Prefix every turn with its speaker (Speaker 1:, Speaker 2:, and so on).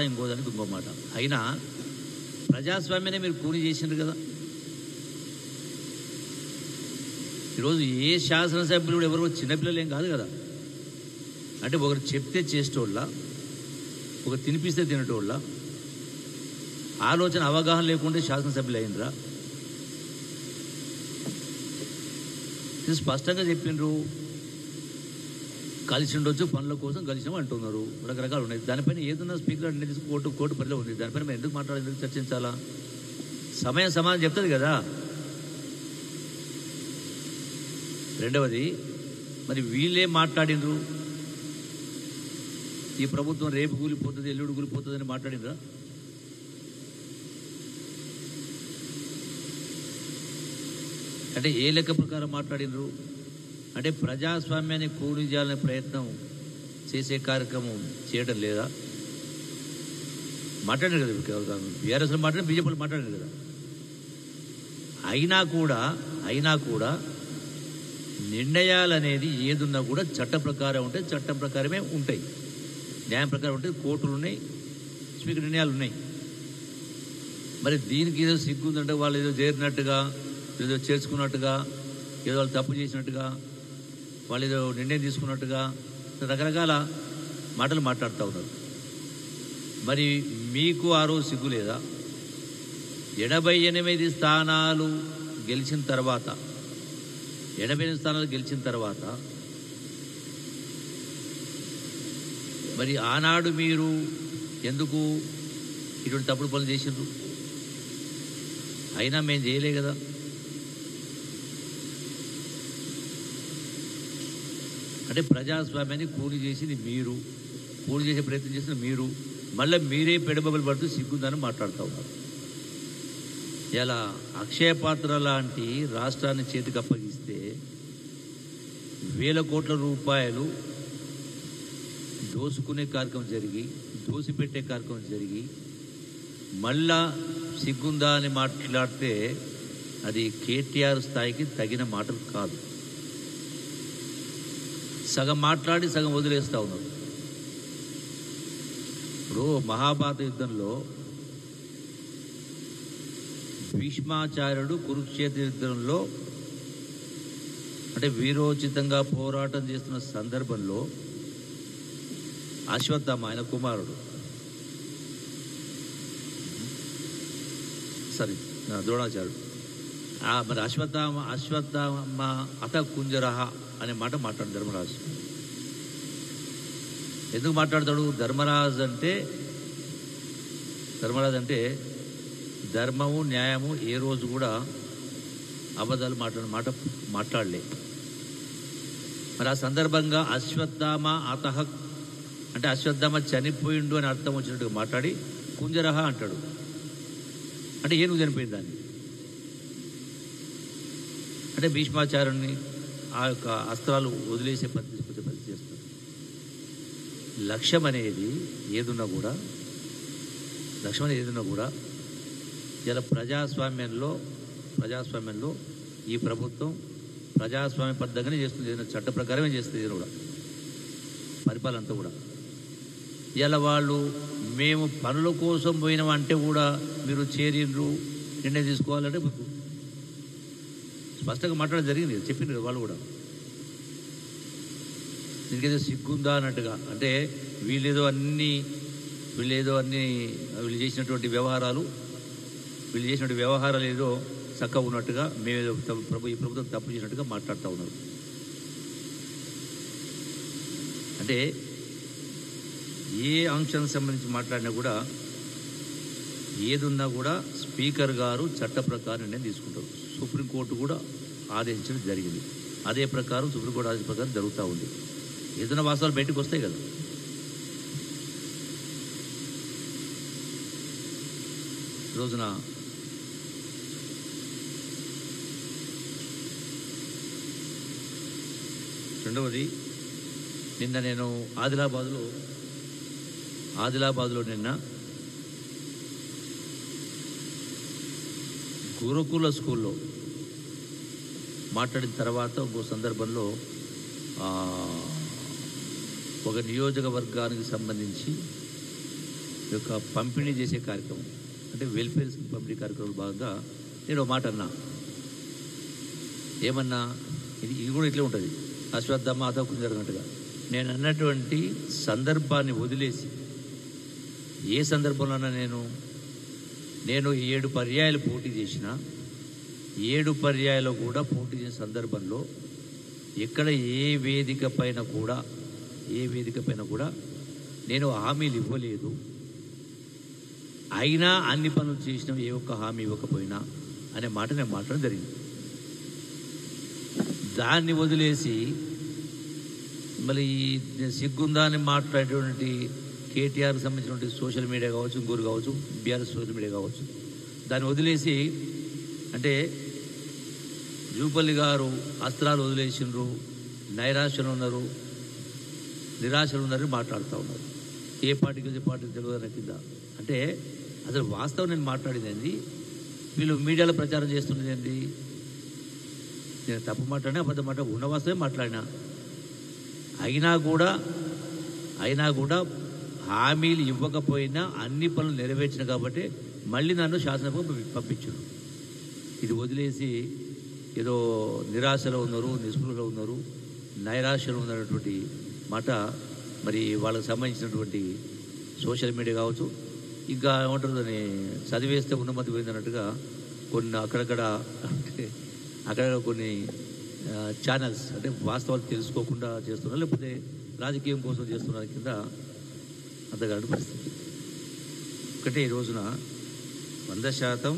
Speaker 1: ఇంకోదానికి ఇంకో మాట. అయినా ప్రజాస్వామ్యాన్ని మీరు కూని చేసిండ్రు కదా. ఈరోజు ఏ శాసనసభ్యులు కూడా ఎవరో చిన్నపిల్లలు ఏం కాదు కదా. అంటే ఒకరు చెప్తే చేసేటోళ్ళ, ఒకరు తినిపిస్తే తినేటోళ్ళ, ఆలోచన అవగాహన లేకుంటే శాసనసభ్యులు అయినరా? స్పష్టంగా చెప్పిండ్రు. కలిసి ఉండొచ్చు, పనుల కోసం కలిసినాం అంటున్నారు. రకరకాలు ఉన్నాయి. దానిపైన ఏదన్నా స్పీకర్ నిర్ణయించి కోర్టు పరిధిలో ఉంది. దానిపైన మేము ఎందుకు మాట్లాడాలి, ఎందుకు చర్చించాలా? సమాధానం చెప్తుంది కదా. రెండవది, మరి వీళ్ళే మాట్లాడినరు, ఈ ప్రభుత్వం రేపు కూలిపోతుంది, ఎల్లుడు కూలిపోతుంది అని మాట్లాడినరా? అంటే ఏ లెక్క ప్రకారం మాట్లాడినరు? అంటే ప్రజాస్వామ్యాన్ని కూలి చేయాలనే ప్రయత్నం చేసే కార్యక్రమం చేయడం లేదా? మాట్లాడారు కదా, బీఆర్ఎస్లో మాట్లాడారు, బీజేపీలో మాట్లాడారు కదా. అయినా కూడా నిర్ణయాలు అనేది ఏదున్నా కూడా చట్ట ప్రకారం ఉంటాయి, చట్టం ప్రకారమే ఉంటాయి, న్యాయం ప్రకారం ఉంటాయి. కోర్టులు ఉన్నాయి, స్పీకర్ నిర్ణయాలు ఉన్నాయి. మరి దీనికి ఏదో సిగ్గుందంటే వాళ్ళు ఏదో చేరినట్టుగా, ఏదో చేర్చుకున్నట్టుగా, ఏదో వాళ్ళు తప్పు చేసినట్టుగా, వాళ్ళు ఏదో నిర్ణయం తీసుకున్నట్టుగా రకరకాల మాటలు మాట్లాడుతూ ఉన్నారు. మరి మీకు ఆ రోజు సిగ్గు లేదా? 88 స్థానాలు గెలిచిన తర్వాత మరి ఆనాడు మీరు ఎందుకు ఇటువంటి తప్పుడు పనులు చేసిండ్రు? అయినా మేము చేయలే కదా. అంటే ప్రజాస్వామ్యాన్ని కూలి చేసింది మీరు, కూలి చేసే ప్రయత్నం చేసిన మీరు, మళ్ళీ మీరే పెడబబలు పడుతూ సిగ్గుందని మాట్లాడుతూ ఉన్నారు. ఇలా అక్షయ పాత్ర లాంటి రాష్ట్రాన్ని చేతికి అప్పగిస్తే వేల కోట్ల రూపాయలు దోసుకునే కార్యక్రమం జరిగి, దోసిపెట్టే కార్యక్రమం జరిగి, మళ్ళా సిగ్గుందా అని మాట్లాడితే అది కేటీఆర్ స్థాయికి తగిన మాటలు కాదు. సగం మాట్లాడి సగం వదిలేస్తూ ఉన్నారు. ఇప్పుడు మహాభారత యుద్ధంలో భీష్మాచార్యుడు కురుక్షేత్ర యుద్ధంలో అంటే వీరోచితంగా పోరాటం చేస్తున్న సందర్భంలో అశ్వత్థామ, ఆయన కుమారుడు, ద్రోణాచార్యుడు, మరి అశ్వత్థామ అత కుంజరహ అనే మాట మాట్లాడు ధర్మరాజు. ఎందుకు మాట్లాడతాడు? ధర్మరాజు అంటే ధర్మము న్యాయము ఏ రోజు కూడా అబద్ధాలు మాట్లాడలే. మరి ఆ సందర్భంగా అశ్వత్థామ అతహ అంటే అశ్వత్థామ చనిపోయిండు అని అర్థం వచ్చినట్టుగా మాట్లాడి కుంజరహ అంటాడు. అంటే ఏనుగు చనిపోయింది దాన్ని. అంటే భీష్మాచార్యుని ఆ యొక్క అస్త్రాలు వదిలేసే పరిస్థితి చేస్తారు. లక్ష్యం అనేది ఏదున్నా కూడా ఇలా ప్రజాస్వామ్యంలో ఈ ప్రభుత్వం ప్రజాస్వామ్య పద్ధతిగానే చేస్తుంది, ఏదైనా చట్ట ప్రకారమే చేస్తుంది. ఏదైనా కూడా పరిపాలన అంతా కూడా ఇలా వాళ్ళు మేము పనుల కోసం పోయినామంటే కూడా మీరు చేరిండ్రు, నిర్ణయం తీసుకోవాలంటే స్పష్టంగా మాట్లాడడం జరిగింది, చెప్పిండ్రు వాళ్ళు కూడా. దీనికేదో సిగ్గుందా అన్నట్టుగా, అంటే వీళ్ళు చేసినటువంటి వ్యవహారాలు ఏదో చక్కగా ఉన్నట్టుగా, మేమేదో ఈ ప్రభుత్వం తప్పు చేసినట్టుగా మాట్లాడుతూ ఉన్నారు. అంటే ఏ అంశానికి సంబంధించి మాట్లాడినా కూడా, ఏదున్నా కూడా స్పీకర్ గారు చట్ట ప్రకారం నిర్ణయం తీసుకుంటారు. సుప్రీంకోర్టు కూడా ఆదేశించడం జరిగింది. అదే ప్రకారం సుప్రీంకోర్టు ఆదేశం ప్రకారం జరుగుతూ ఉంది. ఏదైనా వాస్తవాలు బయటకు వస్తాయి కదా. రోజున రెండవది, నిన్న నేను ఆదిలాబాద్లో నిన్న గురుకుల స్కూల్లో మాట్లాడిన తర్వాత ఇంకో సందర్భంలో ఒక నియోజకవర్గానికి సంబంధించి ఈ యొక్క పంపిణీ చేసే కార్యక్రమం అంటే వెల్ఫేర్ పంపిణీ కార్యక్రమంలో భాగంగా నేను ఒక మాట అన్నా. ఏమన్నా ఇది కూడా ఇట్లే ఉంటుంది, అశ్వత్థామ అధోకు జరిగినట్టుగా. నేను అన్నటువంటి సందర్భాన్ని వదిలేసి ఏ సందర్భంలోనైనా నేను 7 పర్యాయాలు పోటీ చేసిన 7 పర్యాయాలు కూడా పోటీ చేసిన సందర్భంలో ఎక్కడ ఏ వేదిక పైన కూడా నేను హామీలు ఇవ్వలేదు. అయినా అన్ని పనులు చేసినా ఏ ఒక్క హామీ ఇవ్వకపోయినా అనే మాట నేను మాట్లాడడం జరిగింది. దాన్ని వదిలేసి మళ్ళీ సిగ్గుందా అని మాట్లాడేటువంటి కేటీఆర్కి సంబంధించినటువంటి సోషల్ మీడియా కావచ్చు, ఇంకోరు కావచ్చు, బీఆర్ఎస్ సోషల్ మీడియా కావచ్చు, దాన్ని వదిలేసి అంటే జూపల్లి గారు అస్త్రాలు వదిలేసిండ్రు, నైరాశ్యలు ఉన్నారు, నిరాశలు ఉన్నారని మాట్లాడుతూ ఉన్నారు. ఏ పార్టీకి తెలియదు కింద అంటే అసలు వాస్తవం నేను మాట్లాడింది ఏంది, వీళ్ళు మీడియాలో ప్రచారం చేస్తున్నది ఏంటి? నేను తప్పు మాట్లాడినా అబద్ధం మాట్లాడినా ఉన్న వాస్తవమే మాట్లాడినా. అయినా కూడా హామీలు ఇవ్వకపోయినా అన్ని పనులు నెరవేర్చిన కాబట్టి మళ్ళీ నన్ను శాసనసభకు పంపించారు. ఇది వదిలేసి ఏదో నిరాశలో ఉన్నారు, నిస్పృహలో ఉన్నారు, నైరాశ్యలో ఉన్నటువంటి మాట మరి వాళ్ళకి సంబంధించినటువంటి సోషల్ మీడియా కావచ్చు, ఇంకా ఏమంటారు దాన్ని చదివేస్తే ఉన్నమతి పోయిందన్నట్టుగా కొన్ని అక్కడక్కడ కొన్ని ఛానల్స్ అంటే వాస్తవాలు తెలుసుకోకుండా చేస్తున్నారు, లేకపోతే రాజకీయం కోసం చేస్తున్నారు కింద అంతగాడు పరిస్థితి. ఒకటే ఈ రోజున 100%